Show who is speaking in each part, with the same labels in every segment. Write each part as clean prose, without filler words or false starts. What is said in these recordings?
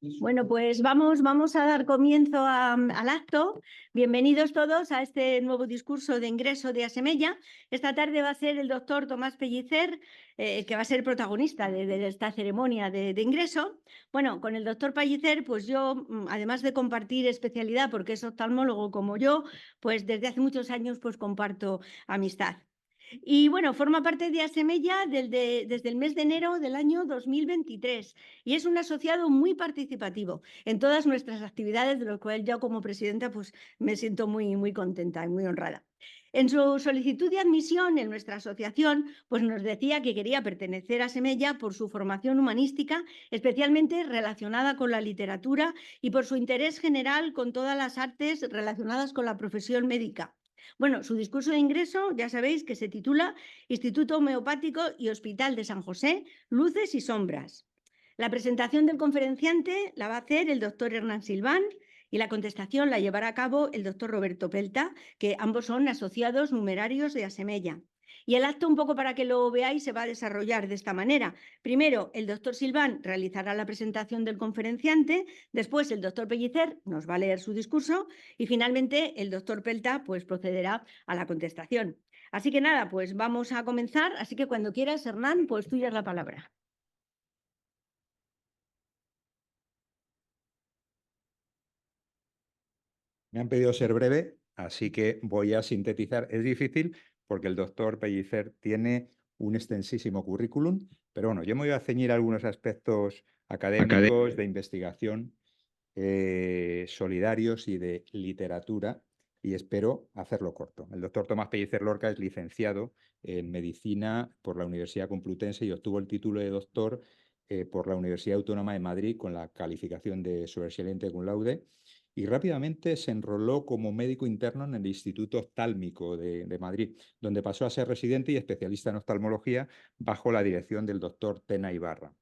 Speaker 1: Bueno, pues vamos a dar comienzo al acto. Bienvenidos todos a este nuevo discurso de ingreso de Asemella. Esta tarde va a ser el doctor Tomás Pellicer, que va a ser protagonista de esta ceremonia de ingreso. Bueno, con el doctor Pellicer, pues yo, además de compartir especialidad, porque es oftalmólogo como yo, pues desde hace muchos años pues comparto amistad. Y bueno, forma parte de Asemella desde el mes de enero del año 2023 y es un asociado muy participativo en todas nuestras actividades, de lo cual yo como presidenta pues me siento muy contenta y muy honrada. En su solicitud de admisión en nuestra asociación, pues nos decía que quería pertenecer a Asemella por su formación humanística, especialmente relacionada con la literatura y por su interés general con todas las artes relacionadas con la profesión médica. Bueno, su discurso de ingreso, ya sabéis que se titula Instituto Homeopático y Hospital de San José, Luces y Sombras. La presentación del conferenciante la va a hacer el doctor Hernán Silván y la contestación la llevará a cabo el doctor Roberto Pelta, que ambos son asociados numerarios de Asemella. Y el acto, un poco para que lo veáis, se va a desarrollar de esta manera. Primero, el doctor Silván realizará la presentación del conferenciante, después el doctor Pellicer nos va a leer su discurso y finalmente el doctor Pelta pues procederá a la contestación. Así que nada, pues vamos a comenzar. Así que cuando quieras, Hernán, pues tuya es la palabra.
Speaker 2: Me han pedido ser breve, así que voy a sintetizar. Es difícil porque el doctor Pellicer tiene un extensísimo currículum, pero bueno, yo me voy a ceñir a algunos aspectos académicos, de investigación, solidarios y de literatura, y espero hacerlo corto. El doctor Tomás Pellicer Lorca es licenciado en Medicina por la Universidad Complutense y obtuvo el título de doctor por la Universidad Autónoma de Madrid con la calificación de sobresaliente cum laude, y rápidamente se enroló como médico interno en el Instituto Oftálmico de Madrid, donde pasó a ser residente y especialista en oftalmología bajo la dirección del doctor Tena Ibarra.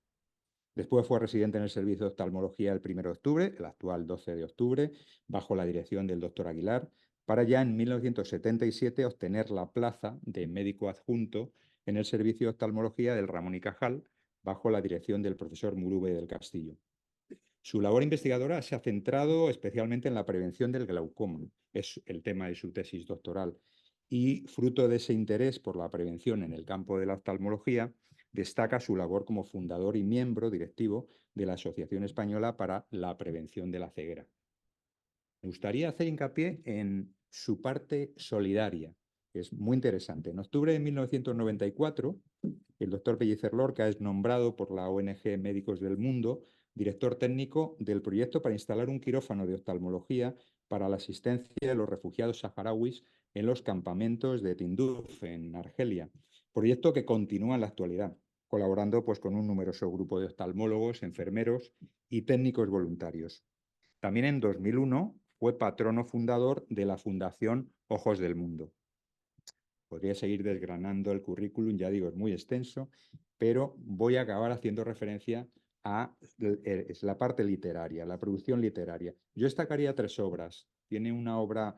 Speaker 2: Después fue residente en el Servicio de Oftalmología el 1 de octubre, el actual 12 de octubre, bajo la dirección del doctor Aguilar, para ya en 1977 obtener la plaza de médico adjunto en el Servicio de Oftalmología del Ramón y Cajal, bajo la dirección del profesor Murube del Castillo. Su labor investigadora se ha centrado especialmente en la prevención del glaucoma, es el tema de su tesis doctoral, y fruto de ese interés por la prevención en el campo de la oftalmología, destaca su labor como fundador y miembro directivo de la Asociación Española para la Prevención de la Ceguera. Me gustaría hacer hincapié en su parte solidaria, que es muy interesante. En octubre de 1994, el doctor Pellicer Lorca es nombrado por la ONG Médicos del Mundo director técnico del proyecto para instalar un quirófano de oftalmología para la asistencia de los refugiados saharauis en los campamentos de Tinduf, en Argelia, proyecto que continúa en la actualidad, colaborando pues, con un numeroso grupo de oftalmólogos, enfermeros y técnicos voluntarios. También en 2001 fue patrono fundador de la Fundación Ojos del Mundo. Podría seguir desgranando el currículum, ya digo, es muy extenso, pero voy a acabar haciendo referencia a la parte literaria, la producción literaria. Yo destacaría 3 obras. Tiene una obra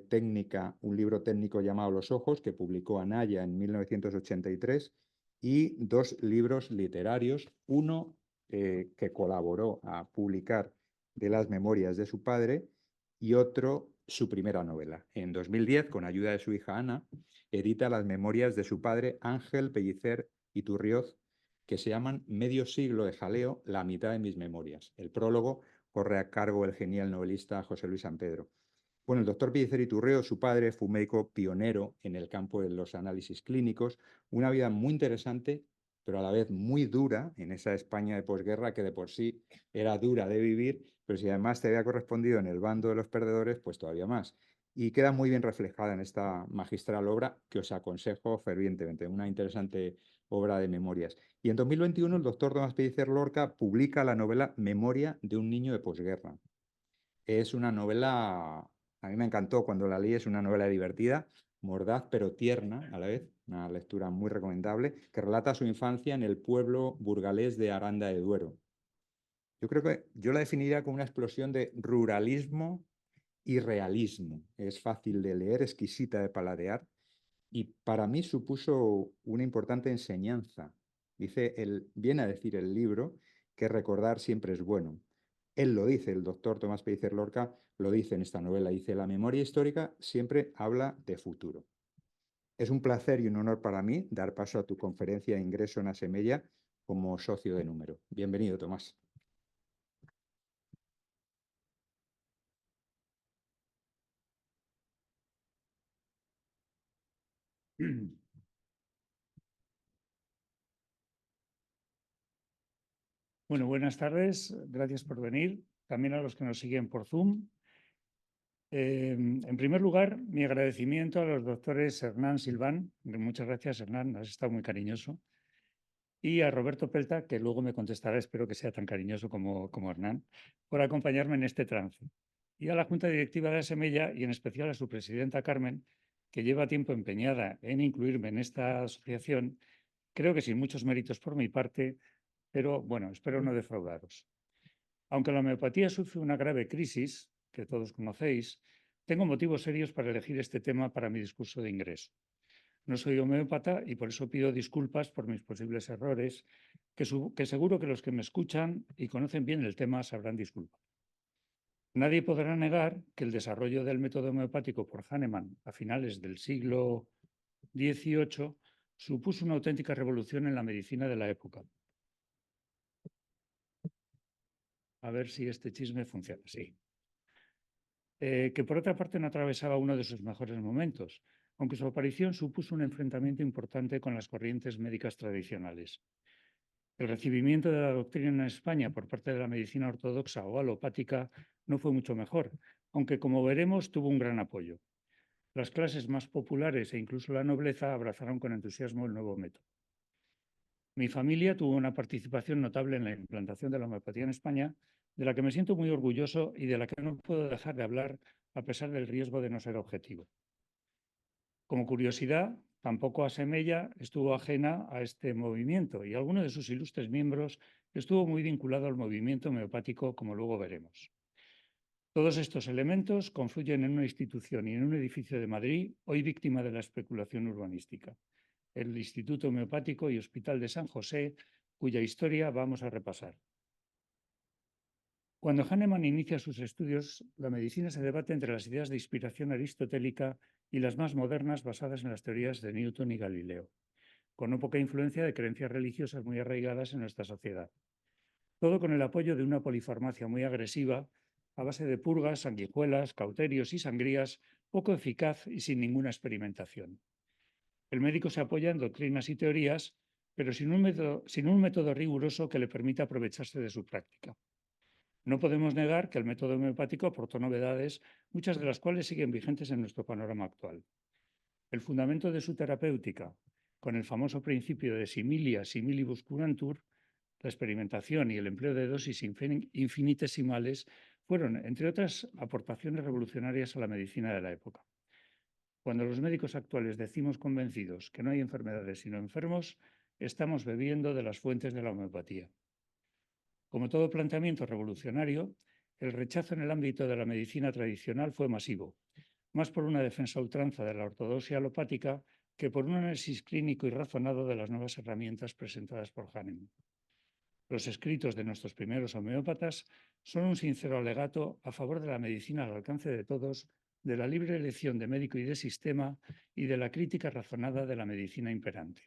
Speaker 2: técnica, un libro técnico llamado Los Ojos, que publicó Anaya en 1983, y 2 libros literarios, uno que colaboró a publicar de las memorias de su padre y otro su primera novela. En 2010, con ayuda de su hija Ana, edita las memorias de su padre Ángel Pellicer Iturrioz, que se llaman Medio siglo de jaleo, la mitad de mis memorias. El prólogo corre a cargo del genial novelista José Luis San Pedro. Bueno, el doctor Pellicer Iturrioz, su padre, fue un médico pionero en el campo de los análisis clínicos, una vida muy interesante, pero a la vez muy dura en esa España de posguerra que de por sí era dura de vivir, pero si además te había correspondido en el bando de los perdedores, pues todavía más. Y queda muy bien reflejada en esta magistral obra que os aconsejo fervientemente, una interesante obra de memorias. Y en 2021 el doctor Tomás Pellicer Lorca publica la novela Memoria de un niño de posguerra. Es una novela, a mí me encantó cuando la leí, es una novela divertida, mordaz pero tierna a la vez, una lectura muy recomendable, que relata su infancia en el pueblo burgalés de Aranda de Duero. Yo creo que yo la definiría como una explosión de ruralismo y realismo. Es fácil de leer, exquisita de paladear, y para mí supuso una importante enseñanza. Viene a decir el libro que recordar siempre es bueno, Él lo dice, el doctor Tomás Pellicer Lorca lo dice en esta novela, dice, la memoria histórica siempre habla de futuro. Es un placer y un honor para mí dar paso a tu conferencia de ingreso en Asemella como socio de número. Bienvenido, Tomás.
Speaker 3: Bueno, buenas tardes. Gracias por venir. También a los que nos siguen por Zoom. En primer lugar, mi agradecimiento a los doctores Hernán Silván. Muchas gracias, Hernán. Has estado muy cariñoso. Y a Roberto Pelta, que luego me contestará, espero que sea tan cariñoso como Hernán, por acompañarme en este trance. Y a la Junta Directiva de Asemella y en especial a su presidenta Carmen, que lleva tiempo empeñada en incluirme en esta asociación, creo que sin muchos méritos por mi parte, pero bueno, espero no defraudaros. Aunque la homeopatía sufre una grave crisis, que todos conocéis, tengo motivos serios para elegir este tema para mi discurso de ingreso. No soy homeópata y por eso pido disculpas por mis posibles errores, que seguro que los que me escuchan y conocen bien el tema sabrán disculpar. Nadie podrá negar que el desarrollo del método homeopático por Hahnemann a finales del siglo XVIII supuso una auténtica revolución en la medicina de la época. A ver si este chisme funciona. Sí. Que por otra parte no atravesaba uno de sus mejores momentos, aunque su aparición supuso un enfrentamiento importante con las corrientes médicas tradicionales. El recibimiento de la doctrina en España por parte de la medicina ortodoxa o alopática no fue mucho mejor, aunque como veremos tuvo un gran apoyo. Las clases más populares e incluso la nobleza abrazaron con entusiasmo el nuevo método. Mi familia tuvo una participación notable en la implantación de la homeopatía en España, de la que me siento muy orgulloso y de la que no puedo dejar de hablar a pesar del riesgo de no ser objetivo. Como curiosidad, tampoco Asemella estuvo ajena a este movimiento y alguno de sus ilustres miembros estuvo muy vinculado al movimiento homeopático, como luego veremos. Todos estos elementos confluyen en una institución y en un edificio de Madrid, hoy víctima de la especulación urbanística, el Instituto Homeopático y Hospital de San José, cuya historia vamos a repasar. Cuando Hahnemann inicia sus estudios, la medicina se debate entre las ideas de inspiración aristotélica y las más modernas basadas en las teorías de Newton y Galileo, con no poca influencia de creencias religiosas muy arraigadas en nuestra sociedad. Todo con el apoyo de una polifarmacia muy agresiva, a base de purgas, sanguijuelas, cauterios y sangrías, poco eficaz y sin ninguna experimentación. El médico se apoya en doctrinas y teorías, pero sin un método riguroso que le permita aprovecharse de su práctica. No podemos negar que el método homeopático aportó novedades, muchas de las cuales siguen vigentes en nuestro panorama actual. El fundamento de su terapéutica, con el famoso principio de similia similibus curantur, la experimentación y el empleo de dosis infinitesimales, fueron, entre otras, aportaciones revolucionarias a la medicina de la época. Cuando los médicos actuales decimos convencidos que no hay enfermedades sino enfermos, estamos bebiendo de las fuentes de la homeopatía. Como todo planteamiento revolucionario, el rechazo en el ámbito de la medicina tradicional fue masivo, más por una defensa a ultranza de la ortodoxia alopática que por un análisis clínico y razonado de las nuevas herramientas presentadas por Hahnemann. Los escritos de nuestros primeros homeópatas son un sincero alegato a favor de la medicina al alcance de todos, de la libre elección de médico y de sistema y de la crítica razonada de la medicina imperante.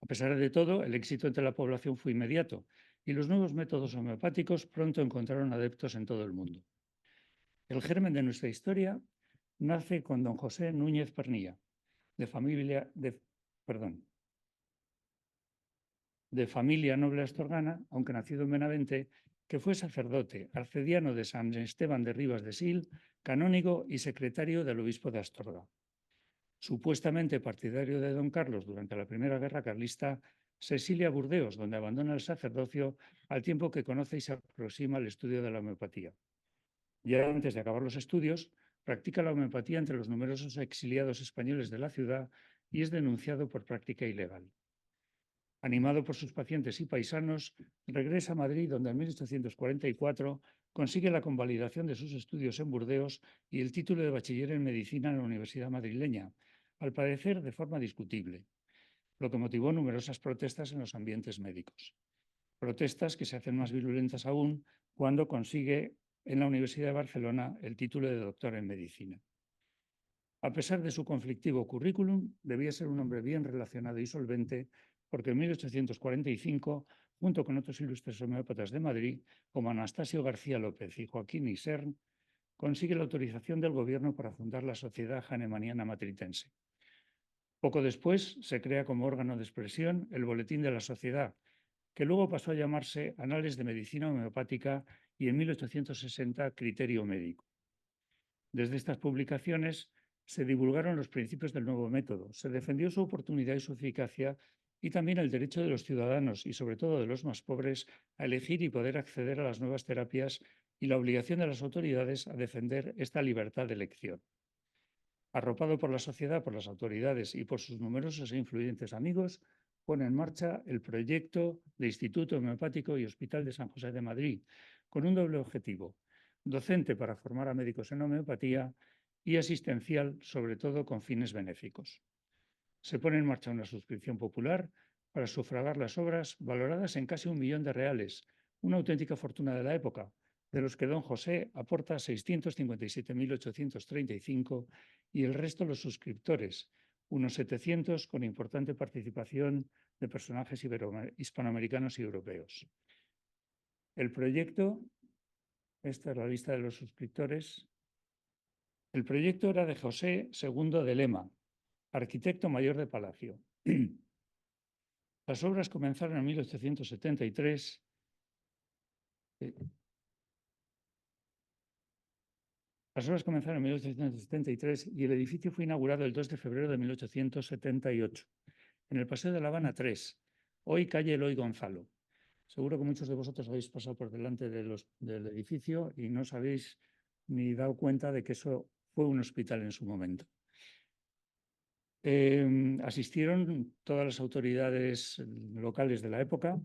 Speaker 3: A pesar de todo, el éxito entre la población fue inmediato y los nuevos métodos homeopáticos pronto encontraron adeptos en todo el mundo. El germen de nuestra historia nace con don José Núñez Pernilla, de familia noble astorgana, aunque nacido en Benavente, que fue sacerdote, arcediano de San Esteban de Ribas de Sil, canónigo y secretario del obispo de Astorga. Supuestamente partidario de don Carlos durante la Primera Guerra Carlista, se exilia a Burdeos, donde abandona el sacerdocio al tiempo que conoce y se aproxima al estudio de la homeopatía. Ya antes de acabar los estudios, practica la homeopatía entre los numerosos exiliados españoles de la ciudad y es denunciado por práctica ilegal. Animado por sus pacientes y paisanos, regresa a Madrid, donde en 1844 consigue la convalidación de sus estudios en Burdeos y el título de bachiller en medicina en la Universidad madrileña, al parecer de forma discutible, lo que motivó numerosas protestas en los ambientes médicos. Protestas que se hacen más virulentas aún cuando consigue en la Universidad de Barcelona el título de doctor en medicina. A pesar de su conflictivo currículum, debía ser un hombre bien relacionado y solvente, porque en 1845, junto con otros ilustres homeópatas de Madrid, como Anastasio García López y Joaquín Isern, consigue la autorización del gobierno para fundar la Sociedad Hahnemanniana Matritense. Poco después se crea como órgano de expresión el Boletín de la Sociedad, que luego pasó a llamarse Anales de Medicina Homeopática y en 1860 Criterio Médico. Desde estas publicaciones se divulgaron los principios del nuevo método, se defendió su oportunidad y su eficacia y también el derecho de los ciudadanos y sobre todo de los más pobres a elegir y poder acceder a las nuevas terapias y la obligación de las autoridades a defender esta libertad de elección. Arropado por la sociedad, por las autoridades y por sus numerosos e influyentes amigos, pone en marcha el proyecto de Instituto Homeopático y Hospital de San José de Madrid, con un doble objetivo: docente para formar a médicos en homeopatía y asistencial, sobre todo con fines benéficos. Se pone en marcha una suscripción popular para sufragar las obras, valoradas en casi 1 millón de reales, una auténtica fortuna de la época, de los que don José aporta 657.835 y el resto los suscriptores, unos 700 con importante participación de personajes hispanoamericanos y europeos. El proyecto, esta es la lista de los suscriptores, el proyecto era de José II de Lema, arquitecto mayor de Palacio. Las obras comenzaron en 1873. Las obras comenzaron en 1873 y el edificio fue inaugurado el 2 de febrero de 1878, en el Paseo de La Habana 3, hoy calle Eloy Gonzalo. Seguro que muchos de vosotros habéis pasado por delante del edificio y no os habéis ni dado cuenta de que eso fue un hospital en su momento. Asistieron todas las autoridades locales de la época.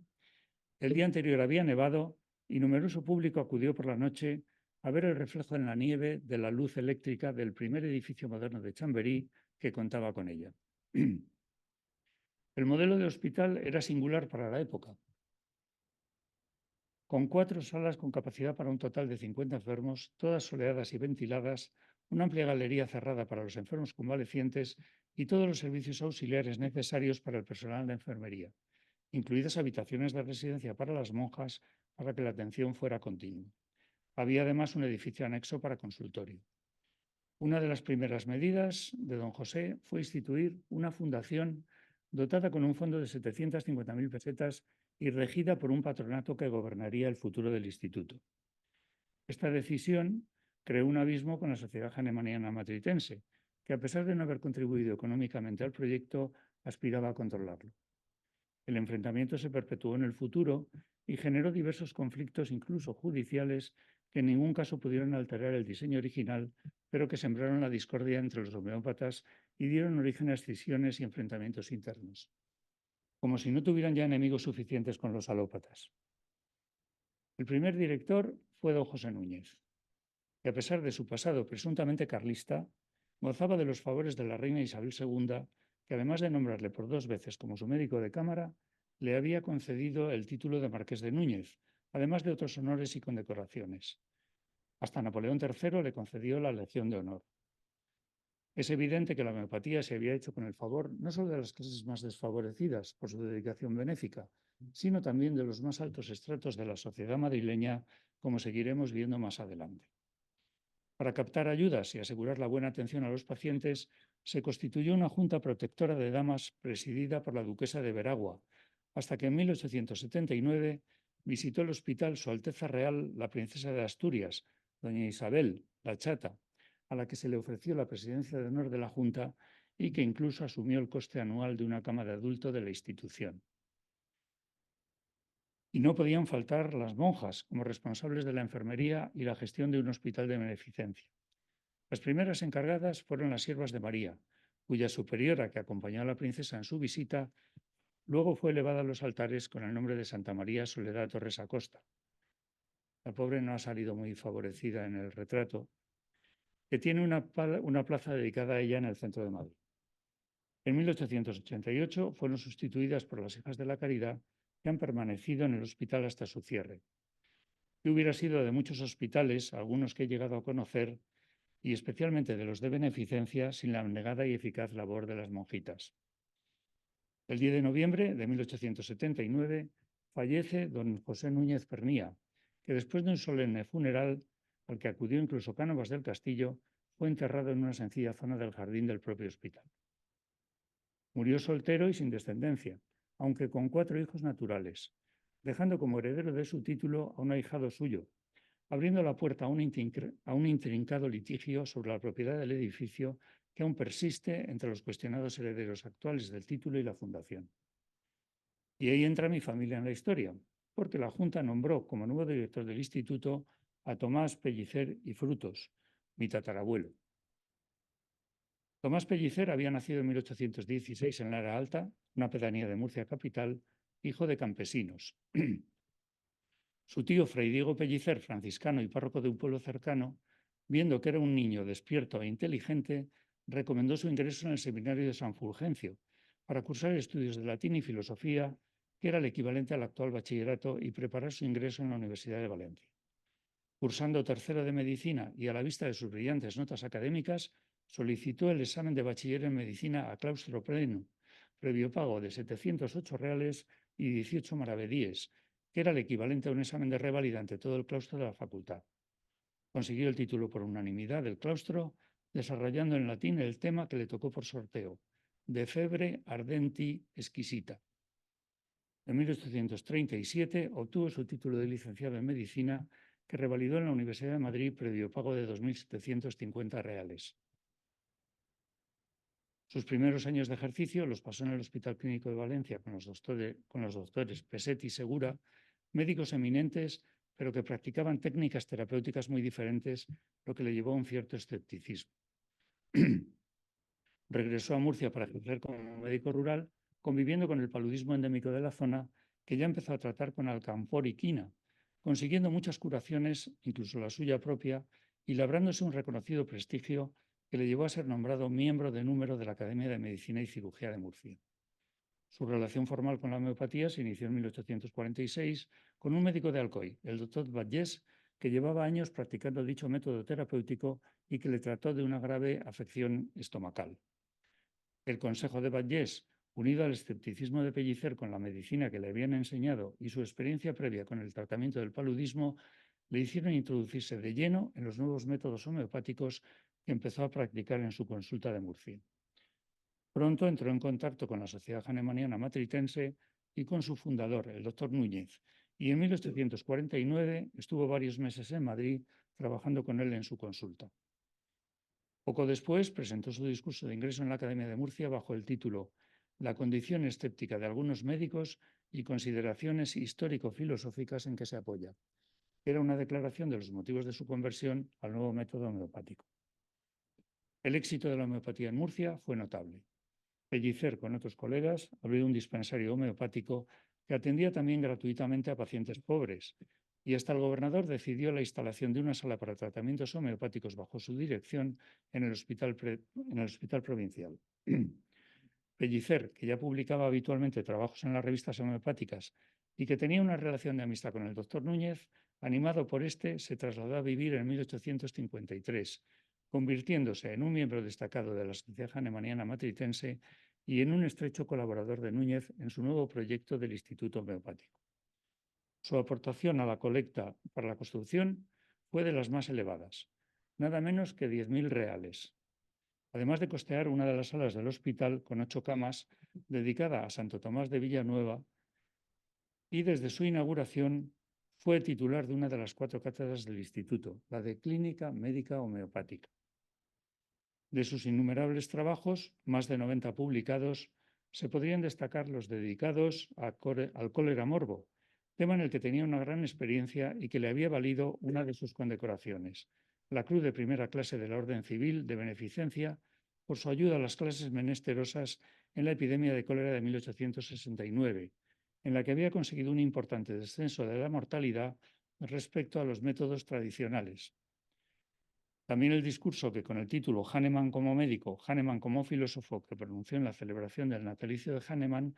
Speaker 3: El día anterior había nevado y numeroso público acudió por la noche a ver el reflejo en la nieve de la luz eléctrica del primer edificio moderno de Chamberí que contaba con ella. El modelo de hospital era singular para la época, con 4 salas con capacidad para un total de 50 enfermos, todas soleadas y ventiladas, una amplia galería cerrada para los enfermos convalecientes y todos los servicios auxiliares necesarios para el personal de enfermería, incluidas habitaciones de residencia para las monjas para que la atención fuera continua. Había además un edificio anexo para consultorio. Una de las primeras medidas de don José fue instituir una fundación dotada con un fondo de 750.000 pesetas y regida por un patronato que gobernaría el futuro del instituto. Esta decisión creó un abismo con la Sociedad Hahnemanniana Matritense, que a pesar de no haber contribuido económicamente al proyecto, aspiraba a controlarlo. El enfrentamiento se perpetuó en el futuro y generó diversos conflictos, incluso judiciales, que en ningún caso pudieron alterar el diseño original, pero que sembraron la discordia entre los homeópatas y dieron origen a escisiones y enfrentamientos internos, como si no tuvieran ya enemigos suficientes con los alópatas. El primer director fue don José Núñez, que a pesar de su pasado presuntamente carlista, gozaba de los favores de la reina Isabel II, que además de nombrarle por 2 veces como su médico de cámara, le había concedido el título de Marqués de Núñez, además de otros honores y condecoraciones. Hasta Napoleón III le concedió la Legión de Honor. Es evidente que la homeopatía se había hecho con el favor no solo de las clases más desfavorecidas por su dedicación benéfica, sino también de los más altos estratos de la sociedad madrileña, como seguiremos viendo más adelante. Para captar ayudas y asegurar la buena atención a los pacientes, se constituyó una junta protectora de damas presidida por la duquesa de Veragua, hasta que en 1879 visitó el hospital Su Alteza Real la princesa de Asturias, doña Isabel, la Chata, a la que se le ofreció la presidencia de honor de la Junta y que incluso asumió el coste anual de una cama de adulto de la institución. Y no podían faltar las monjas como responsables de la enfermería y la gestión de un hospital de beneficencia. Las primeras encargadas fueron las siervas de María, cuya superiora, que acompañó a la princesa en su visita, luego fue elevada a los altares con el nombre de Santa María Soledad Torres Acosta. La pobre no ha salido muy favorecida en el retrato, que tiene una plaza dedicada a ella en el centro de Madrid. En 1888 fueron sustituidas por las Hijas de la Caridad, que han permanecido en el hospital hasta su cierre. ¿Qué hubiera sido de muchos hospitales, algunos que he llegado a conocer, y especialmente de los de beneficencia, sin la abnegada y eficaz labor de las monjitas? El 10 de noviembre de 1879 fallece don José Núñez Pernía, que después de un solemne funeral, al que acudió incluso Cánovas del Castillo, fue enterrado en una sencilla zona del jardín del propio hospital. Murió soltero y sin descendencia, aunque con 4 hijos naturales, dejando como heredero de su título a un ahijado suyo, abriendo la puerta a un intrincado litigio sobre la propiedad del edificio que aún persiste entre los cuestionados herederos actuales del título y la fundación. Y ahí entra mi familia en la historia, porque la Junta nombró como nuevo director del instituto a Tomás Pellicer y Frutos, mi tatarabuelo. Tomás Pellicer había nacido en 1816 en Lara Alta, una pedanía de Murcia capital, hijo de campesinos. Su tío Fray Diego Pellicer, franciscano y párroco de un pueblo cercano, viendo que era un niño despierto e inteligente, recomendó su ingreso en el seminario de San Fulgencio para cursar estudios de latín y filosofía, que era el equivalente al actual bachillerato, y preparar su ingreso en la Universidad de Valencia. Cursando tercero de medicina y a la vista de sus brillantes notas académicas, solicitó el examen de bachiller en medicina a claustro pleno, previo pago de 708 reales y 18 maravedíes, que era el equivalente a un examen de reválida ante todo el claustro de la facultad. Consiguió el título por unanimidad del claustro, desarrollando en latín el tema que le tocó por sorteo, de febre ardenti exquisita. En 1837 obtuvo su título de licenciado en medicina, que revalidó en la Universidad de Madrid previo pago de 2.750 reales. Sus primeros años de ejercicio los pasó en el Hospital Clínico de Valencia con los doctores Peset y Segura, médicos eminentes, pero que practicaban técnicas terapéuticas muy diferentes, lo que le llevó a un cierto escepticismo. Regresó a Murcia para ejercer como médico rural, conviviendo con el paludismo endémico de la zona, que ya empezó a tratar con alcanfor y quina, consiguiendo muchas curaciones, incluso la suya propia, y labrándose un reconocido prestigio que le llevó a ser nombrado miembro de número de la Academia de Medicina y Cirugía de Murcia. Su relación formal con la homeopatía se inició en 1846 con un médico de Alcoy, el doctor Batllés, que llevaba años practicando dicho método terapéutico y que le trató de una grave afección estomacal. El consejo de Batllés, unido al escepticismo de Pellicer con la medicina que le habían enseñado y su experiencia previa con el tratamiento del paludismo, le hicieron introducirse de lleno en los nuevos métodos homeopáticos que empezó a practicar en su consulta de Murcia. Pronto entró en contacto con la Sociedad Hahnemanniana Matritense y con su fundador, el doctor Núñez, y en 1849 estuvo varios meses en Madrid trabajando con él en su consulta. Poco después presentó su discurso de ingreso en la Academia de Murcia bajo el título La condición escéptica de algunos médicos y consideraciones histórico-filosóficas en que se apoya. Era una declaración de los motivos de su conversión al nuevo método homeopático. El éxito de la homeopatía en Murcia fue notable. Pellicer, con otros colegas, abrió un dispensario homeopático que atendía también gratuitamente a pacientes pobres, y hasta el gobernador decidió la instalación de una sala para tratamientos homeopáticos bajo su dirección en el hospital provincial. Pellicer, que ya publicaba habitualmente trabajos en las revistas homeopáticas y que tenía una relación de amistad con el doctor Núñez, animado por este, se trasladó a vivir en 1853, convirtiéndose en un miembro destacado de la Sociedad Hahnemanniana Matritense y en un estrecho colaborador de Núñez en su nuevo proyecto del Instituto Homeopático. Su aportación a la colecta para la construcción fue de las más elevadas, nada menos que 10.000 reales, además de costear una de las salas del hospital con 8 camas dedicada a Santo Tomás de Villanueva, y desde su inauguración fue titular de una de las 4 cátedras del instituto, la de Clínica Médica Homeopática. De sus innumerables trabajos, más de 90 publicados, se podrían destacar los dedicados al cólera morbo, tema en el que tenía una gran experiencia y que le había valido una de sus condecoraciones, la Cruz de Primera Clase de la Orden Civil de Beneficencia, por su ayuda a las clases menesterosas en la epidemia de cólera de 1869, en la que había conseguido un importante descenso de la mortalidad respecto a los métodos tradicionales. También el discurso que, con el título Hahnemann como médico, Hahnemann como filósofo, que pronunció en la celebración del natalicio de Hahnemann,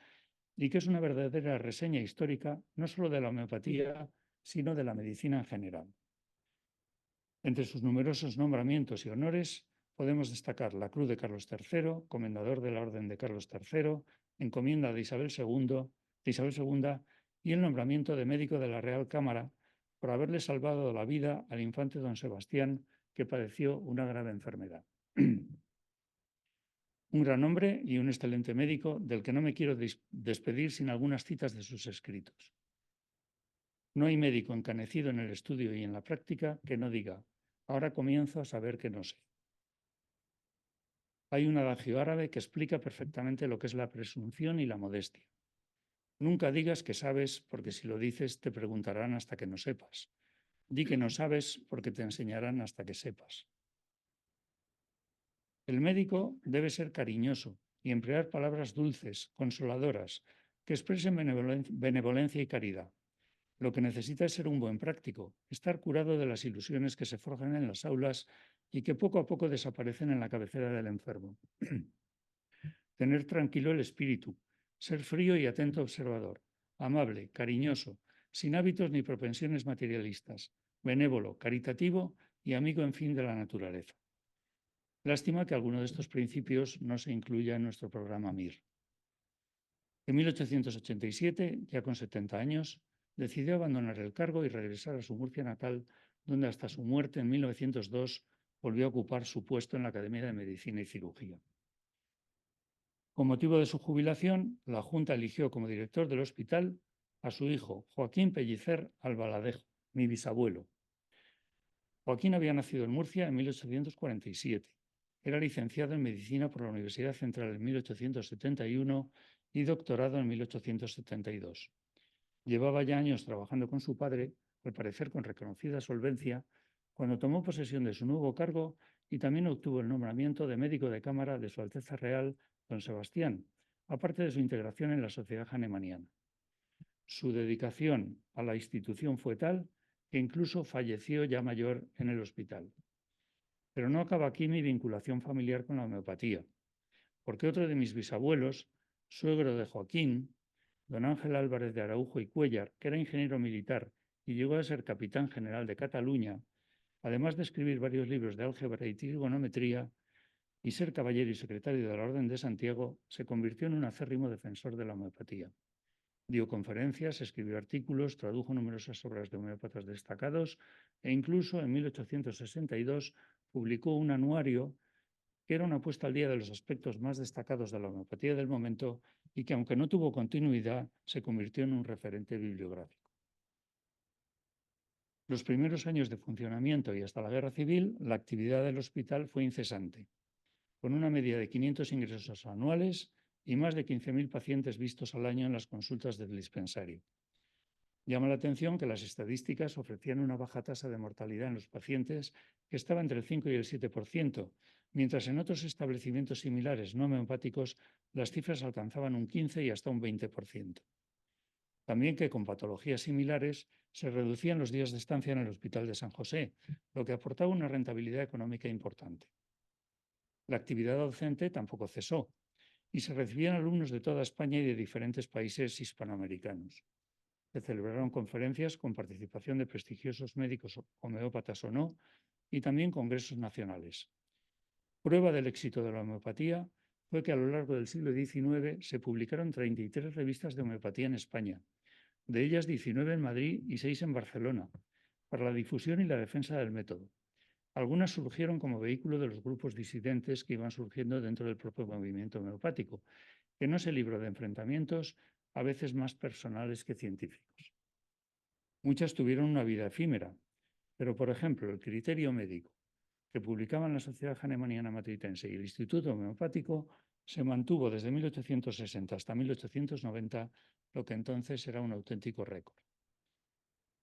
Speaker 3: y que es una verdadera reseña histórica no solo de la homeopatía, sino de la medicina en general. Entre sus numerosos nombramientos y honores podemos destacar la Cruz de Carlos III, Comendador de la Orden de Carlos III, encomienda de Isabel II y el nombramiento de médico de la Real Cámara por haberle salvado la vida al infante don Sebastián, que padeció una grave enfermedad. Un gran hombre y un excelente médico del que no me quiero despedir sin algunas citas de sus escritos. No hay médico encanecido en el estudio y en la práctica que no diga: ahora comienzo a saber que no sé. Hay un adagio árabe que explica perfectamente lo que es la presunción y la modestia. Nunca digas que sabes, porque si lo dices te preguntarán hasta que no sepas. Di que no sabes, porque te enseñarán hasta que sepas. El médico debe ser cariñoso y emplear palabras dulces, consoladoras, que expresen benevolencia y caridad. Lo que necesita es ser un buen práctico, estar curado de las ilusiones que se forjan en las aulas y que poco a poco desaparecen en la cabecera del enfermo. Tener tranquilo el espíritu, ser frío y atento observador, amable, cariñoso, sin hábitos ni propensiones materialistas, benévolo, caritativo y amigo, en fin, de la naturaleza. Lástima que alguno de estos principios no se incluya en nuestro programa MIR. En 1887, ya con 70 años, decidió abandonar el cargo y regresar a su Murcia natal, donde hasta su muerte en 1902 volvió a ocupar su puesto en la Academia de Medicina y Cirugía. Con motivo de su jubilación, la Junta eligió como director del hospital a su hijo, Joaquín Pellicer Albaladejo, mi bisabuelo. Joaquín había nacido en Murcia en 1847. Era licenciado en Medicina por la Universidad Central en 1871 y doctorado en 1872. Llevaba ya años trabajando con su padre, al parecer con reconocida solvencia, cuando tomó posesión de su nuevo cargo y también obtuvo el nombramiento de médico de cámara de Su Alteza Real, don Sebastián, aparte de su integración en la sociedad hahnemanniana. Su dedicación a la institución fue tal que incluso falleció ya mayor en el hospital. Pero no acaba aquí mi vinculación familiar con la homeopatía, porque otro de mis bisabuelos, suegro de Joaquín, don Ángel Álvarez de Araujo y Cuéllar, que era ingeniero militar y llegó a ser capitán general de Cataluña, además de escribir varios libros de álgebra y trigonometría y ser caballero y secretario de la Orden de Santiago, se convirtió en un acérrimo defensor de la homeopatía. Dio conferencias, escribió artículos, tradujo numerosas obras de homeópatas destacados e incluso en 1862 publicó un anuario que era una puesta al día de los aspectos más destacados de la homeopatía del momento y que, aunque no tuvo continuidad, se convirtió en un referente bibliográfico. Los primeros años de funcionamiento y hasta la Guerra Civil, la actividad del hospital fue incesante, con una media de 500 ingresos anuales y más de 15.000 pacientes vistos al año en las consultas del dispensario. Llama la atención que las estadísticas ofrecían una baja tasa de mortalidad en los pacientes que estaba entre el 5 y el 7%, mientras en otros establecimientos similares no homeopáticos las cifras alcanzaban un 15 y hasta un 20%. También que con patologías similares se reducían los días de estancia en el Hospital de San José, lo que aportaba una rentabilidad económica importante. La actividad docente tampoco cesó y se recibían alumnos de toda España y de diferentes países hispanoamericanos. Se celebraron conferencias con participación de prestigiosos médicos homeópatas o no, y también congresos nacionales. Prueba del éxito de la homeopatía fue que a lo largo del siglo XIX se publicaron 33 revistas de homeopatía en España, de ellas 19 en Madrid y 6 en Barcelona, para la difusión y la defensa del método. Algunas surgieron como vehículo de los grupos disidentes que iban surgiendo dentro del propio movimiento homeopático, que no se libró de enfrentamientos a veces más personales que científicos. Muchas tuvieron una vida efímera, pero por ejemplo el Criterio Médico, que publicaban la Sociedad Hahnemanniana Matritense y el Instituto Homeopático, se mantuvo desde 1860 hasta 1890, lo que entonces era un auténtico récord.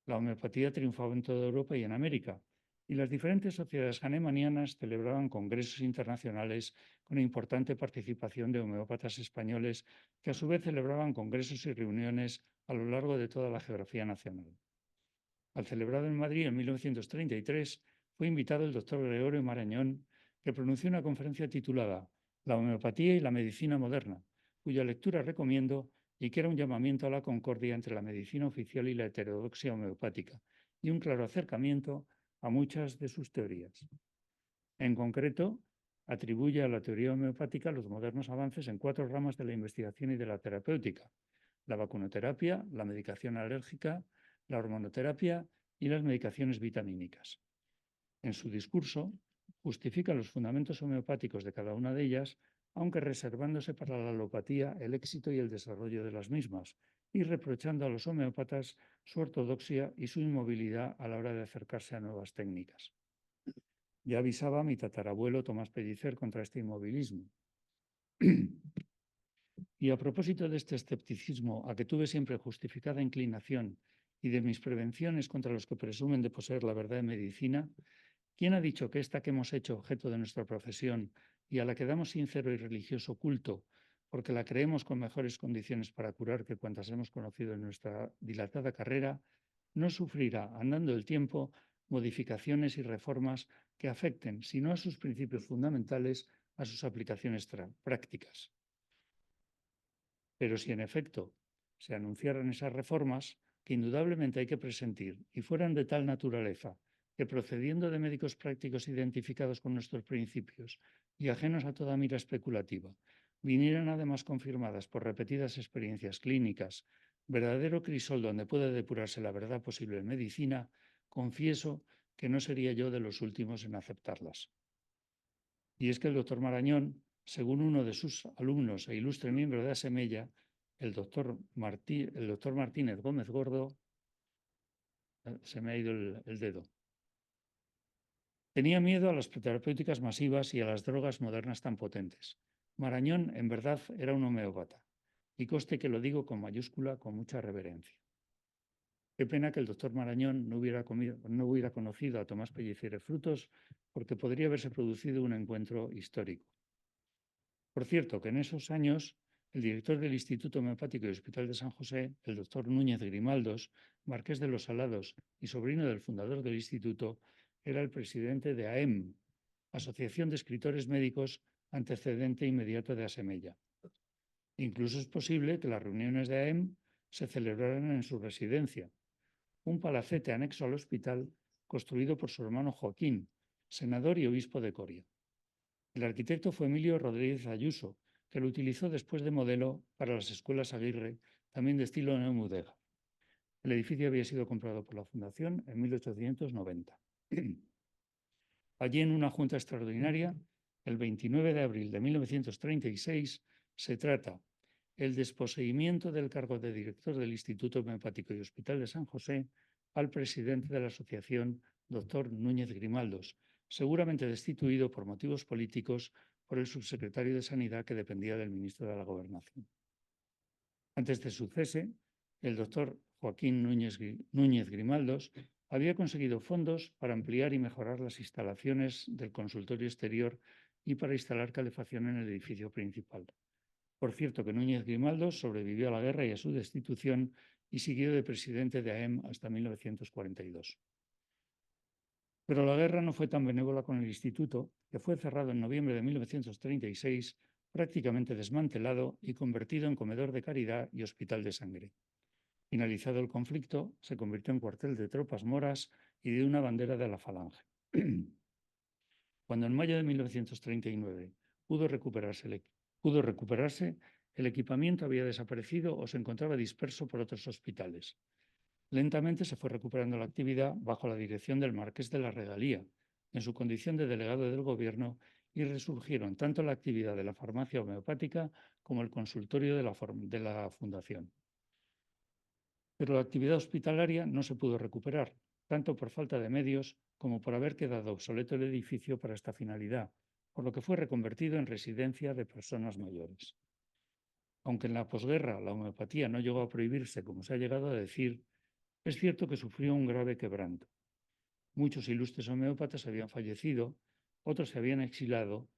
Speaker 3: La homeopatía triunfaba en toda Europa y en América, y las diferentes sociedades hahnemannianas celebraban congresos internacionales con importante participación de homeópatas españoles, que a su vez celebraban congresos y reuniones a lo largo de toda la geografía nacional. Al celebrado en Madrid en 1933, fue invitado el doctor Gregorio Marañón, que pronunció una conferencia titulada La homeopatía y la medicina moderna, cuya lectura recomiendo y que era un llamamiento a la concordia entre la medicina oficial y la heterodoxia homeopática, y un claro acercamiento a muchas de sus teorías. En concreto, atribuye a la teoría homeopática los modernos avances en 4 ramas de la investigación y de la terapéutica: la vacunoterapia, la medicación alérgica, la hormonoterapia y las medicaciones vitamínicas. En su discurso, justifica los fundamentos homeopáticos de cada una de ellas, aunque reservándose para la alopatía el éxito y el desarrollo de las mismas, y reprochando a los homeópatas su ortodoxia y su inmovilidad a la hora de acercarse a nuevas técnicas. Ya avisaba mi tatarabuelo Tomás Pellicer contra este inmovilismo. Y a propósito de este escepticismo a que tuve siempre justificada inclinación y de mis prevenciones contra los que presumen de poseer la verdad en medicina, ¿quién ha dicho que esta que hemos hecho objeto de nuestra profesión y a la que damos sincero y religioso culto, porque la creemos con mejores condiciones para curar que cuantas hemos conocido en nuestra dilatada carrera, no sufrirá, andando el tiempo, modificaciones y reformas que afecten, si no a sus principios fundamentales, a sus aplicaciones prácticas? Pero si en efecto se anunciaran esas reformas, que indudablemente hay que presentir, y fueran de tal naturaleza que, procediendo de médicos prácticos identificados con nuestros principios y ajenos a toda mira especulativa, vinieran además confirmadas por repetidas experiencias clínicas, verdadero crisol donde puede depurarse la verdad posible en medicina, confieso que no sería yo de los últimos en aceptarlas. Y es que el doctor Marañón, según uno de sus alumnos e ilustre miembro de Asemella, el doctor Martínez Gómez Gordo, se me ha ido el dedo, tenía miedo a las terapéuticas masivas y a las drogas modernas tan potentes. Marañón, en verdad, era un homeópata, y conste que lo digo con mayúscula, con mucha reverencia. Qué pena que el doctor Marañón no hubiera conocido a Tomás Pellicer Frutos, porque podría haberse producido un encuentro histórico. Por cierto, que en esos años el director del Instituto Homeopático y Hospital de San José, el doctor Núñez Grimaldos, marqués de los Salados y sobrino del fundador del instituto, era el presidente de AEM, Asociación de Escritores Médicos, antecedente inmediato de Asemella. Incluso es posible que las reuniones de AEM se celebraran en su residencia, un palacete anexo al hospital construido por su hermano Joaquín, senador y obispo de Coria. El arquitecto fue Emilio Rodríguez Ayuso, que lo utilizó después de modelo para las escuelas Aguirre, también de estilo neomudéjar. El edificio había sido comprado por la Fundación en 1890. Allí, en una junta extraordinaria, el 29 de abril de 1936, se trata el desposeimiento del cargo de director del Instituto Homeopático y Hospital de San José al presidente de la asociación, doctor Núñez Grimaldos, seguramente destituido por motivos políticos por el subsecretario de Sanidad que dependía del ministro de la Gobernación. Antes de su cese, el doctor Joaquín Núñez Grimaldos había conseguido fondos para ampliar y mejorar las instalaciones del consultorio exterior y para instalar calefacción en el edificio principal. Por cierto, que Núñez Grimaldos sobrevivió a la guerra y a su destitución y siguió de presidente de AEM hasta 1942. Pero la guerra no fue tan benévola con el instituto, que fue cerrado en noviembre de 1936, prácticamente desmantelado y convertido en comedor de caridad y hospital de sangre. Finalizado el conflicto, se convirtió en cuartel de tropas moras y de una bandera de la Falange. Cuando en mayo de 1939 pudo recuperarse, el equipamiento había desaparecido o se encontraba disperso por otros hospitales. Lentamente se fue recuperando la actividad bajo la dirección del Marqués de la Regalía, en su condición de delegado del Gobierno, y resurgieron tanto la actividad de la farmacia homeopática como el consultorio de la Fundación. Pero la actividad hospitalaria no se pudo recuperar, tanto por falta de medios como por haber quedado obsoleto el edificio para esta finalidad, por lo que fue reconvertido en residencia de personas mayores. Aunque en la posguerra la homeopatía no llegó a prohibirse, como se ha llegado a decir, es cierto que sufrió un grave quebranto. Muchos ilustres homeópatas habían fallecido, otros se habían exilado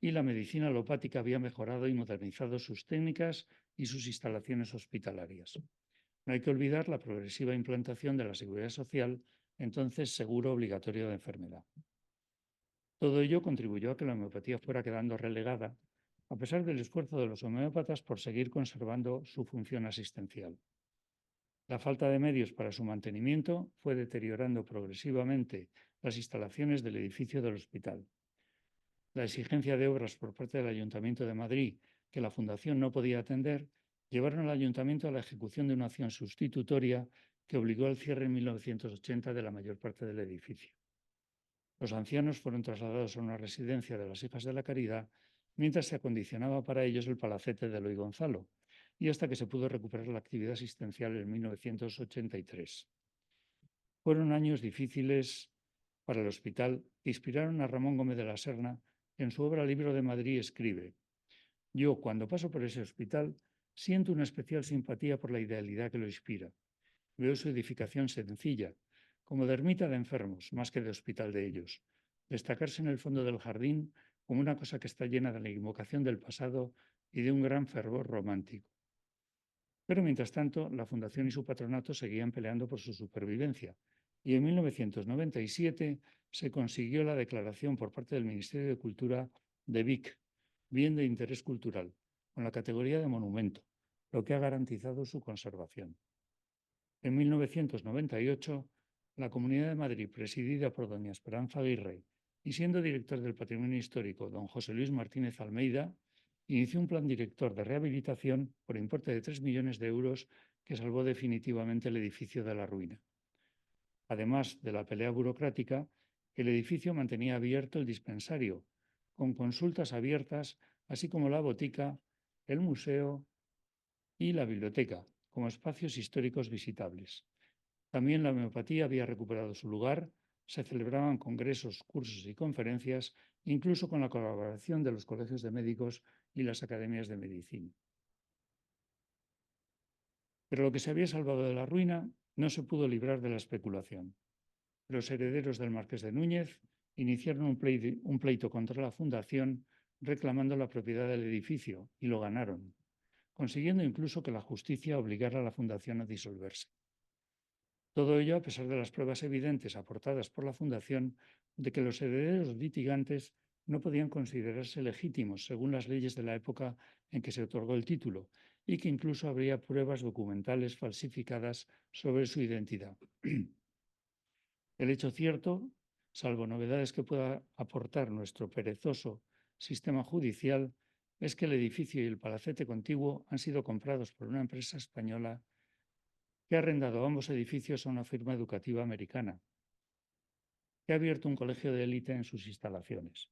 Speaker 3: y la medicina alopática había mejorado y modernizado sus técnicas y sus instalaciones hospitalarias. No hay que olvidar la progresiva implantación de la Seguridad Social, entonces seguro obligatorio de enfermedad. Todo ello contribuyó a que la homeopatía fuera quedando relegada a pesar del esfuerzo de los homeópatas por seguir conservando su función asistencial. La falta de medios para su mantenimiento fue deteriorando progresivamente las instalaciones del edificio del hospital. La exigencia de obras por parte del Ayuntamiento de Madrid, que la Fundación no podía atender, llevaron al Ayuntamiento a la ejecución de una acción sustitutoria que obligó al cierre en 1980 de la mayor parte del edificio. Los ancianos fueron trasladados a una residencia de las Hijas de la Caridad, mientras se acondicionaba para ellos el palacete de Eloy Gonzalo, y hasta que se pudo recuperar la actividad asistencial en 1983. Fueron años difíciles para el hospital que inspiraron a Ramón Gómez de la Serna. En su obra Libro de Madrid escribe: «Yo, cuando paso por ese hospital, siento una especial simpatía por la idealidad que lo inspira. Veo su edificación sencilla, como de ermita de enfermos, más que de hospital de ellos. Destacarse en el fondo del jardín como una cosa que está llena de la invocación del pasado y de un gran fervor romántico». Pero mientras tanto, la Fundación y su patronato seguían peleando por su supervivencia, y en 1997 se consiguió la declaración por parte del Ministerio de Cultura de BIC, Bien de Interés Cultural, con la categoría de monumento, lo que ha garantizado su conservación. En 1998, la Comunidad de Madrid, presidida por doña Esperanza Aguirre y siendo director del Patrimonio Histórico don José Luis Martínez Almeida, inició un plan director de rehabilitación por importe de 3 millones de euros que salvó definitivamente el edificio de la ruina. Además de la pelea burocrática, el edificio mantenía abierto el dispensario, con consultas abiertas, así como la botica, el museo y la biblioteca, como espacios históricos visitables. También la homeopatía había recuperado su lugar, se celebraban congresos, cursos y conferencias, incluso con la colaboración de los colegios de médicos y las academias de medicina. Pero lo que se había salvado de la ruina no se pudo librar de la especulación. Los herederos del Marqués de Núñez iniciaron un pleito contra la Fundación reclamando la propiedad del edificio y lo ganaron, consiguiendo incluso que la justicia obligara a la Fundación a disolverse. Todo ello a pesar de las pruebas evidentes aportadas por la Fundación de que los herederos litigantes no podían considerarse legítimos según las leyes de la época en que se otorgó el título y que incluso habría pruebas documentales falsificadas sobre su identidad. El hecho cierto, salvo novedades que pueda aportar nuestro perezoso sistema judicial, es que el edificio y el palacete contiguo han sido comprados por una empresa española que ha arrendado ambos edificios a una firma educativa americana, que ha abierto un colegio de élite en sus instalaciones.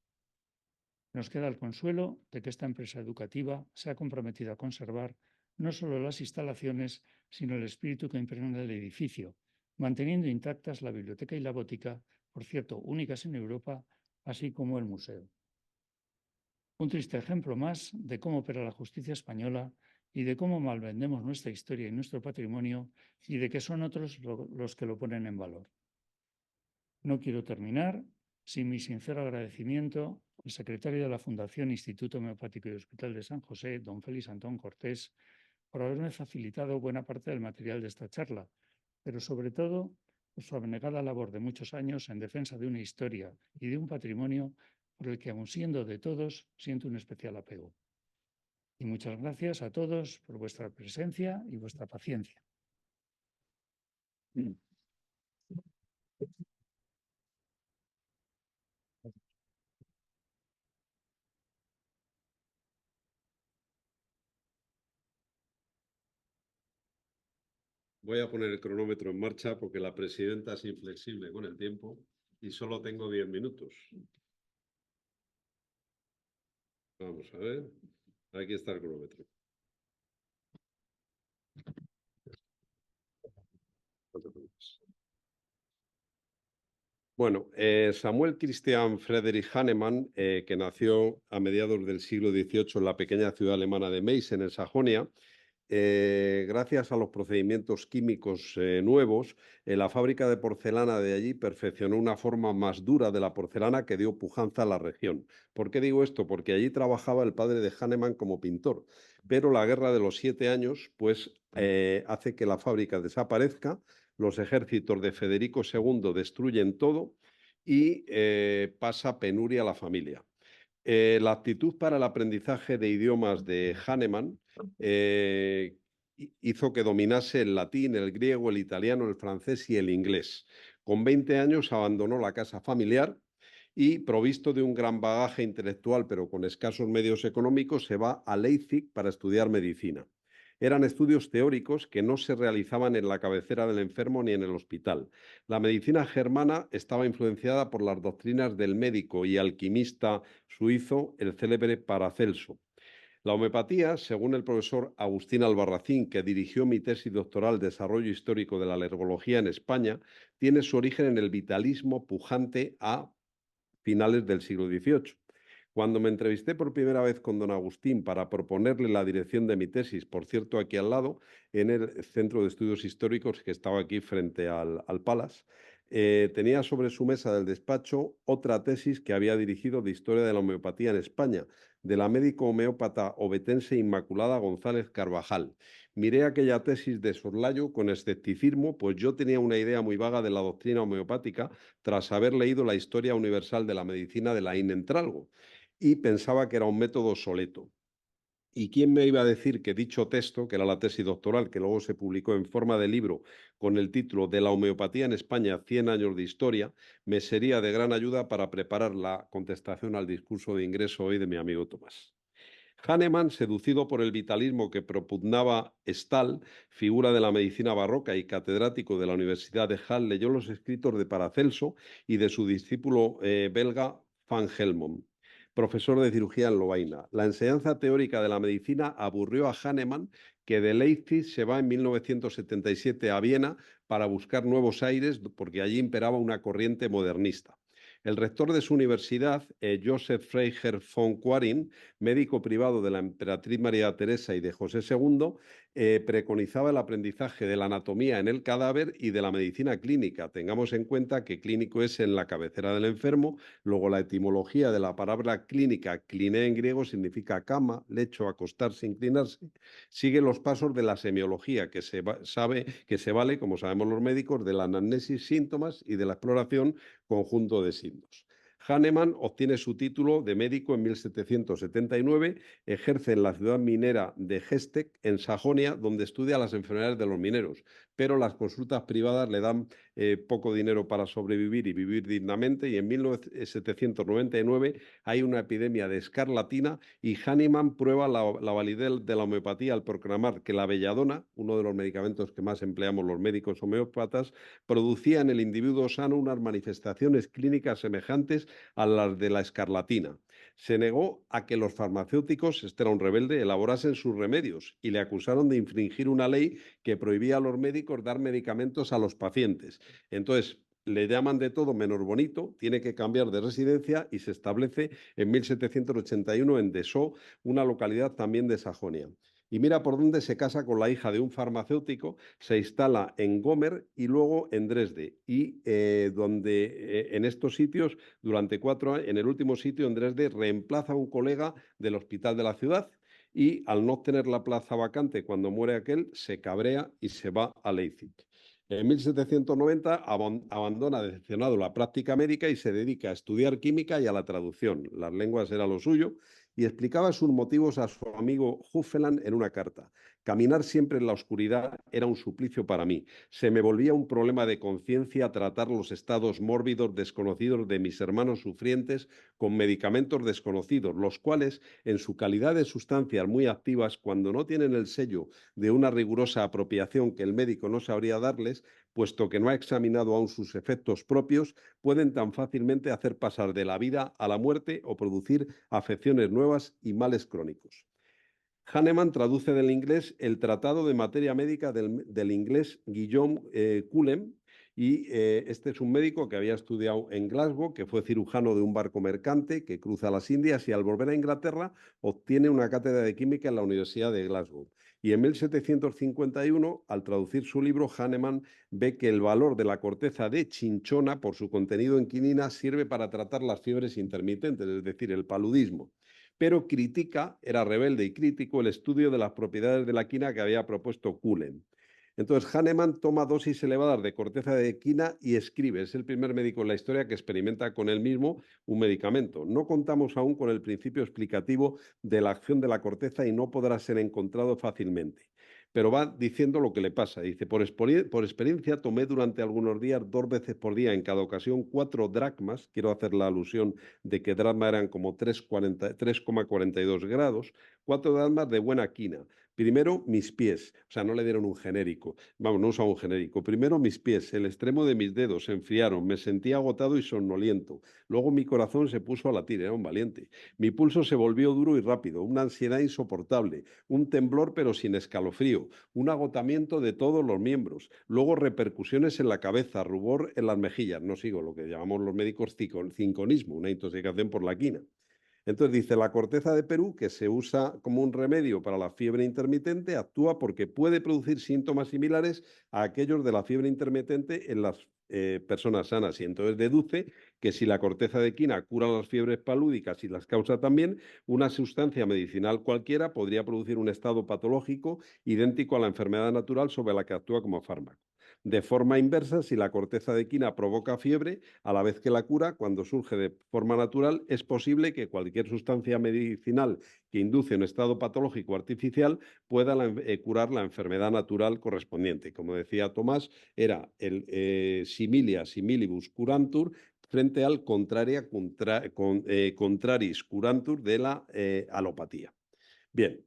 Speaker 3: Nos queda el consuelo de que esta empresa educativa se ha comprometido a conservar no solo las instalaciones, sino el espíritu que impregna el edificio, manteniendo intactas la biblioteca y la botica, por cierto, únicas en Europa, así como el museo. Un triste ejemplo más de cómo opera la justicia española y de cómo malvendemos nuestra historia y nuestro patrimonio y de que son otros los que lo ponen en valor. No quiero terminar sin mi sincero agradecimiento al secretario de la Fundación Instituto Homeopático y Hospital de San José, don Félix Antón Cortés, por haberme facilitado buena parte del material de esta charla, pero sobre todo por su abnegada labor de muchos años en defensa de una historia y de un patrimonio por el que, aun siendo de todos, siento un especial apego. Y muchas gracias a todos por vuestra presencia y vuestra paciencia.
Speaker 4: Voy a poner el cronómetro en marcha porque la presidenta es inflexible con el tiempo y solo tengo 10 minutos. Vamos a ver. Aquí está el cronómetro. Bueno, Samuel Christian Friedrich Hahnemann, que nació a mediados del siglo XVIII en la pequeña ciudad alemana de Meissen, en Sajonia, gracias a los procedimientos químicos nuevos, la fábrica de porcelana de allí perfeccionó una forma más dura de la porcelana que dio pujanza a la región. ¿Por qué digo esto? Porque allí trabajaba el padre de Hahnemann como pintor, pero la guerra de los 7 años pues, hace que la fábrica desaparezca, los ejércitos de Federico II destruyen todo y pasa penuria a la familia. La actitud para el aprendizaje de idiomas de Hahnemann hizo que dominase el latín, el griego, el italiano, el francés y el inglés. Con 20 años abandonó la casa familiar y, provisto de un gran bagaje intelectual, pero con escasos medios económicos, se va a Leipzig para estudiar medicina. Eran estudios teóricos que no se realizaban en la cabecera del enfermo ni en el hospital. La medicina germana estaba influenciada por las doctrinas del médico y alquimista suizo, el célebre Paracelso. La homeopatía, según el profesor Agustín Albarracín, que dirigió mi tesis doctoral Desarrollo Histórico de la Alergología en España, tiene su origen en el vitalismo pujante a finales del siglo XVIII. Cuando me entrevisté por primera vez con don Agustín para proponerle la dirección de mi tesis, por cierto, aquí al lado, en el Centro de Estudios Históricos que estaba aquí frente al Palace, tenía sobre su mesa del despacho otra tesis que había dirigido de Historia de la Homeopatía en España, de la médico homeópata obetense Inmaculada González Carvajal. Miré aquella tesis de soslayo con escepticismo, pues yo tenía una idea muy vaga de la doctrina homeopática tras haber leído la Historia Universal de la Medicina de Laín Entralgo, y pensaba que era un método obsoleto. ¿Y quién me iba a decir que dicho texto, que era la tesis doctoral, que luego se publicó en forma de libro con el título de La homeopatía en España, 100 años de historia, me sería de gran ayuda para preparar la contestación al discurso de ingreso hoy de mi amigo Tomás? Hahnemann, seducido por el vitalismo que propugnaba Stahl, figura de la medicina barroca y catedrático de la Universidad de Halle, leyó los escritos de Paracelso y de su discípulo belga Van Helmont, profesor de cirugía en Lovaina. La enseñanza teórica de la medicina aburrió a Hahnemann, que de Leipzig se va en 1977 a Viena para buscar nuevos aires, porque allí imperaba una corriente modernista. El rector de su universidad, Joseph Freiherr von Quarin, médico privado de la emperatriz María Teresa y de José II, preconizaba el aprendizaje de la anatomía en el cadáver y de la medicina clínica. Tengamos en cuenta que clínico es en la cabecera del enfermo. Luego, la etimología de la palabra clínica, cliné en griego, significa cama, lecho, acostarse, inclinarse. Sigue los pasos de la semiología, que se vale, como sabemos los médicos, de la anamnesis, síntomas y de la exploración, conjunto de signos. Hahnemann obtiene su título de médico en 1779, ejerce en la ciudad minera de Hesteck, en Sajonia, donde estudia las enfermedades de los mineros, pero las consultas privadas le dan poco dinero para sobrevivir y vivir dignamente, y en 1799 hay una epidemia de escarlatina y Hahnemann prueba la validez de la homeopatía al proclamar que la belladona, uno de los medicamentos que más empleamos los médicos homeópatas, producía en el individuo sano unas manifestaciones clínicas semejantes a las de la escarlatina. Se negó a que los farmacéuticos, este era un rebelde, elaborasen sus remedios y le acusaron de infringir una ley que prohibía a los médicos dar medicamentos a los pacientes. Entonces, le llaman de todo menos bonito, tiene que cambiar de residencia y se establece en 1781 en Dessau, una localidad también de Sajonia. Y mira por dónde se casa con la hija de un farmacéutico, se instala en Gomer y luego en Dresde. Y en estos sitios, durante 4 años, en el último sitio, en Dresde, reemplaza a un colega del hospital de la ciudad y, al no tener la plaza vacante cuando muere aquel, se cabrea y se va a Leipzig. En 1790 abandona decepcionado la práctica médica y se dedica a estudiar química y a la traducción. Las lenguas era lo suyo, y explicaba sus motivos a su amigo Huffeland en una carta. Caminar siempre en la oscuridad era un suplicio para mí. Se me volvía un problema de conciencia tratar los estados mórbidos desconocidos de mis hermanos sufrientes con medicamentos desconocidos, los cuales, en su calidad de sustancias muy activas, cuando no tienen el sello de una rigurosa apropiación que el médico no sabría darles, puesto que no ha examinado aún sus efectos propios, pueden tan fácilmente hacer pasar de la vida a la muerte o producir afecciones nuevas y males crónicos. Hahnemann traduce del inglés el Tratado de Materia Médica del inglés Guillaume Cullen, y este es un médico que había estudiado en Glasgow, que fue cirujano de un barco mercante que cruza las Indias y al volver a Inglaterra obtiene una cátedra de química en la Universidad de Glasgow. Y en 1751, al traducir su libro, Hahnemann ve que el valor de la corteza de chinchona, por su contenido en quinina, sirve para tratar las fiebres intermitentes, es decir, el paludismo. Pero critica, era rebelde y crítico, el estudio de las propiedades de la quina que había propuesto Cullen. Entonces, Hahnemann toma dosis elevadas de corteza de quina y escribe. Es el primer médico en la historia que experimenta con él mismo un medicamento. No contamos aún con el principio explicativo de la acción de la corteza y no podrá ser encontrado fácilmente. Pero va diciendo lo que le pasa. Dice, por experiencia tomé durante algunos días 2 veces por día, en cada ocasión 4 dracmas. Quiero hacer la alusión de que dracma eran como 3,42 grados. 4 dracmas de buena quina. Primero, mis pies. O sea, no le dieron un genérico. Vamos, no usaba un genérico. Primero, mis pies. El extremo de mis dedos se enfriaron. Me sentí agotado y somnoliento. Luego mi corazón se puso a latir. Era un valiente. Mi pulso se volvió duro y rápido. Una ansiedad insoportable. Un temblor pero sin escalofrío. Un agotamiento de todos los miembros. Luego repercusiones en la cabeza. Rubor en las mejillas. No sigo lo que llamamos los médicos cinconismo. Una intoxicación por la quina. Entonces dice, la corteza de Perú, que se usa como un remedio para la fiebre intermitente, actúa porque puede producir síntomas similares a aquellos de la fiebre intermitente en las personas sanas. Y entonces deduce que si la corteza de quina cura las fiebres palúdicas y las causa también, una sustancia medicinal cualquiera podría producir un estado patológico idéntico a la enfermedad natural sobre la que actúa como fármaco. De forma inversa, si la corteza de quina provoca fiebre, a la vez que la cura, cuando surge de forma natural, es posible que cualquier sustancia medicinal que induce un estado patológico artificial pueda curar la enfermedad natural correspondiente. Como decía Tomás, era el similia similibus curantur frente al contraris curantur de la alopatía. Bien.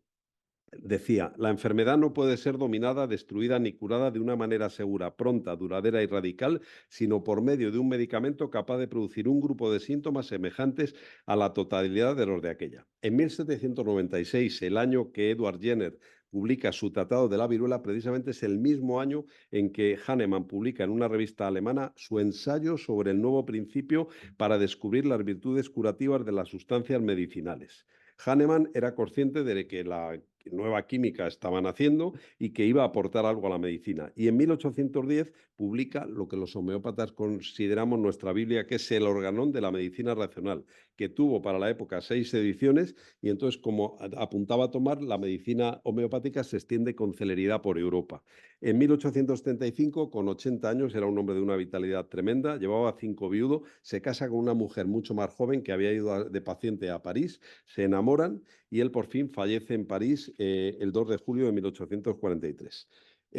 Speaker 4: Decía, la enfermedad no puede ser dominada, destruida ni curada de una manera segura, pronta, duradera y radical, sino por medio de un medicamento capaz de producir un grupo de síntomas semejantes a la totalidad de los de aquella. En 1796, el año que Edward Jenner publica su Tratado de la Viruela, precisamente es el mismo año en que Hahnemann publica en una revista alemana su ensayo sobre el nuevo principio para descubrir las virtudes curativas de las sustancias medicinales. Hahnemann era consciente de que la nueva química estaba naciendo y que iba a aportar algo a la medicina. Y en 1810 publica lo que los homeópatas consideramos nuestra Biblia, que es el Organón de la Medicina Racional, que tuvo para la época 6 ediciones y entonces, como apuntaba a tomar, la medicina homeopática se extiende con celeridad por Europa. En 1875, con 80 años, era un hombre de una vitalidad tremenda, llevaba 5 viudos, se casa con una mujer mucho más joven que había ido de paciente a París, se enamoran y él por fin fallece en París el 2 de julio de 1843.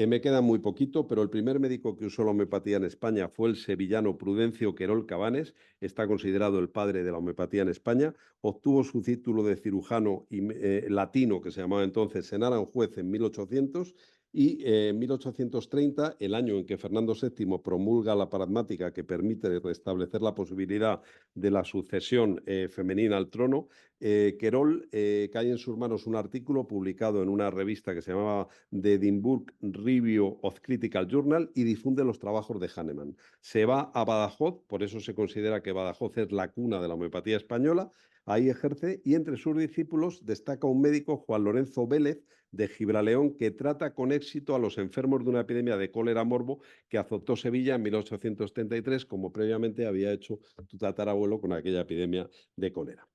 Speaker 4: Me queda muy poquito, pero el primer médico que usó la homeopatía en España fue el sevillano Prudencio Querol Cabanes, está considerado el padre de la homeopatía en España, obtuvo su título de cirujano latino, que se llamaba entonces en Aranjuez, en 1800, y en 1830, el año en que Fernando VII promulga la pragmática que permite restablecer la posibilidad de la sucesión femenina al trono, Querol cae en sus manos un artículo publicado en una revista que se llamaba The Edinburgh Review of Critical Journal y difunde los trabajos de Hahnemann. Se va a Badajoz, por eso se considera que Badajoz es la cuna de la homeopatía española, ahí ejerce y entre sus discípulos destaca un médico, Juan Lorenzo Vélez, de Gibraleón, que trata con éxito a los enfermos de una epidemia de cólera morbo que azotó Sevilla en 1833, como previamente había hecho tu tatarabuelo con aquella epidemia de cólera.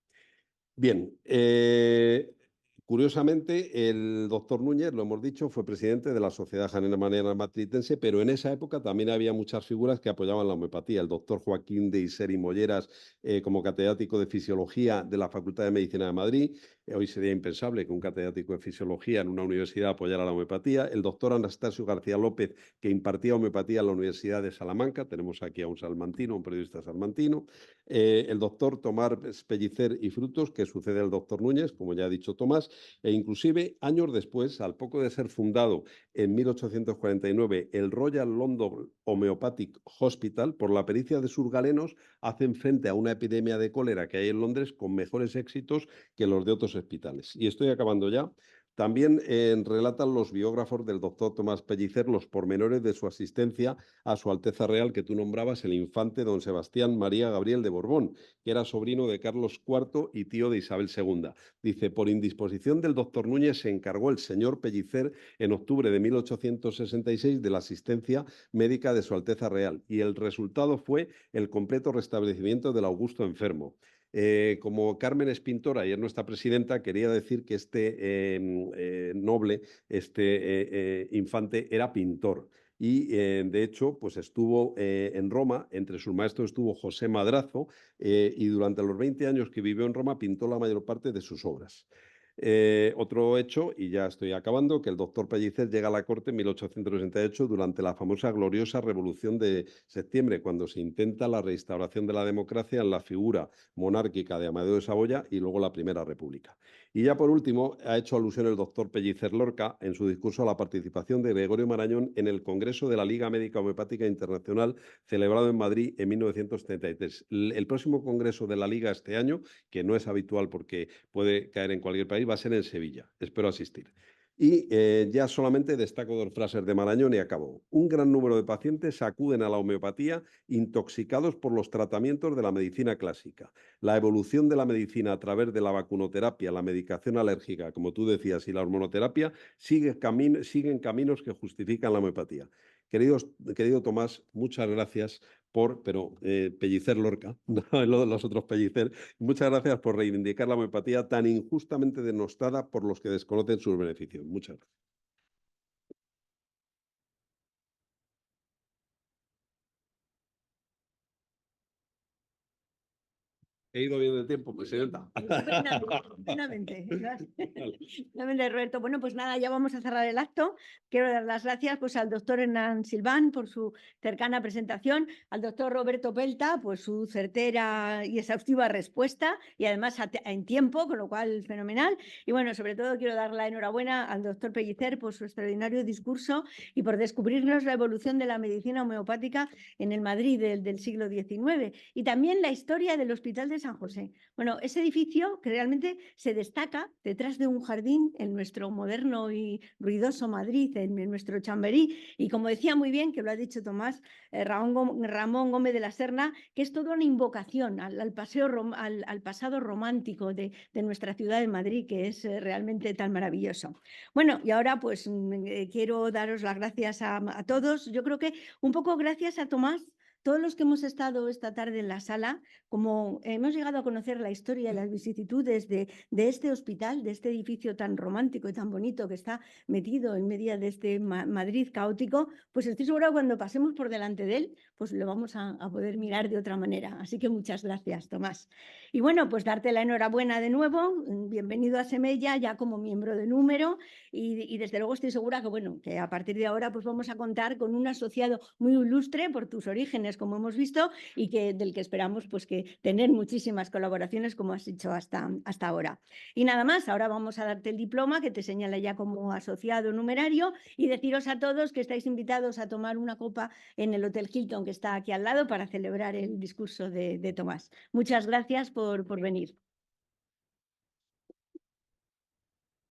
Speaker 4: Bien, curiosamente, el doctor Núñez, lo hemos dicho, fue presidente de la Sociedad Hahnemanniana Matritense, pero en esa época también había muchas figuras que apoyaban la homeopatía. El doctor Joaquín de Iseri Molleras, como catedrático de Fisiología de la Facultad de Medicina de Madrid. Hoy sería impensable que un catedrático de Fisiología en una universidad apoyara la homeopatía. El doctor Anastasio García López, que impartía homeopatía en la Universidad de Salamanca. Tenemos aquí a un salmantino, un periodista salmantino. El doctor Tomás Pellicer y Frutos, que sucede al doctor Núñez, como ya ha dicho Tomás, e inclusive años después, al poco de ser fundado en 1849 el Royal London Homeopathic Hospital, por la pericia de sus galenos, hacen frente a una epidemia de cólera que hay en Londres con mejores éxitos que los de otros hospitales. Y estoy acabando ya. También relatan los biógrafos del doctor Tomás Pellicer los pormenores de su asistencia a su Alteza Real, que tú nombrabas, el infante don Sebastián María Gabriel de Borbón, que era sobrino de Carlos IV y tío de Isabel II. Dice, por indisposición del doctor Núñez se encargó el señor Pellicer en octubre de 1866 de la asistencia médica de su Alteza Real y el resultado fue el completo restablecimiento del augusto enfermo. Como Carmen es pintora y es nuestra presidenta, quería decir que este noble, este infante, era pintor. Y de hecho, pues estuvo en Roma, entre sus maestros estuvo José Madrazo, y durante los 20 años que vivió en Roma pintó la mayor parte de sus obras. Otro hecho, y ya estoy acabando, que el doctor Pellicer llega a la corte en 1868 durante la famosa gloriosa Revolución de Septiembre, cuando se intenta la reinstauración de la democracia en la figura monárquica de Amadeo de Saboya y luego la Primera República. Y ya por último, ha hecho alusión el doctor Pellicer Lorca en su discurso a la participación de Gregorio Marañón en el Congreso de la Liga Médica Homeopática Internacional celebrado en Madrid en 1933. El próximo Congreso de la Liga este año, que no es habitual porque puede caer en cualquier país, va a ser en Sevilla. Espero asistir. Y ya solamente destaco dos frases de Marañón y acabo. Un gran número de pacientes acuden a la homeopatía intoxicados por los tratamientos de la medicina clásica. La evolución de la medicina a través de la vacunoterapia, la medicación alérgica, como tú decías, y la hormonoterapia siguen caminos que justifican la homeopatía. Querido Tomás, muchas gracias pero Pellicer Lorca, no los otros Pellicer, muchas gracias por reivindicar la homeopatía tan injustamente denostada por los que desconocen sus beneficios. Muchas gracias. He ido bien de tiempo, presidenta.
Speaker 1: Estupendamente. Roberto. Bueno, pues nada, ya vamos a cerrar el acto. Quiero dar las gracias pues, al doctor Hernán Silván por su cercana presentación, al doctor Roberto Pelta por su certera y exhaustiva respuesta y además en tiempo, con lo cual fenomenal. Y bueno, sobre todo quiero dar la enhorabuena al doctor Pellicer por su extraordinario discurso y por descubrirnos la evolución de la medicina homeopática en el Madrid del siglo XIX y también la historia del Hospital de San José. Bueno, ese edificio que realmente se destaca detrás de un jardín en nuestro moderno y ruidoso Madrid, en nuestro Chamberí, y como decía muy bien, que lo ha dicho Tomás, Ramón Gómez de la Serna, que es toda una invocación al pasado romántico de nuestra ciudad de Madrid, que es realmente tan maravilloso. Bueno, y ahora pues quiero daros las gracias a todos. Yo creo que un poco gracias a Tomás, todos los que hemos estado esta tarde en la sala, como hemos llegado a conocer la historia y las vicisitudes de este hospital, de este edificio tan romántico y tan bonito que está metido en medio de este Madrid caótico, pues estoy segura que cuando pasemos por delante de él, pues lo vamos a poder mirar de otra manera. Así que muchas gracias, Tomás. Y bueno, pues darte la enhorabuena de nuevo. Bienvenido a Semella ya como miembro de número y desde luego estoy segura que, bueno, que a partir de ahora pues vamos a contar con un asociado muy ilustre por tus orígenes, como hemos visto, y del que esperamos pues que tener muchísimas colaboraciones como has hecho hasta ahora. Y nada más, ahora vamos a darte el diploma que te señala ya como asociado numerario y deciros a todos que estáis invitados a tomar una copa en el Hotel Hilton que está aquí al lado para celebrar el discurso de Tomás. Muchas gracias por venir.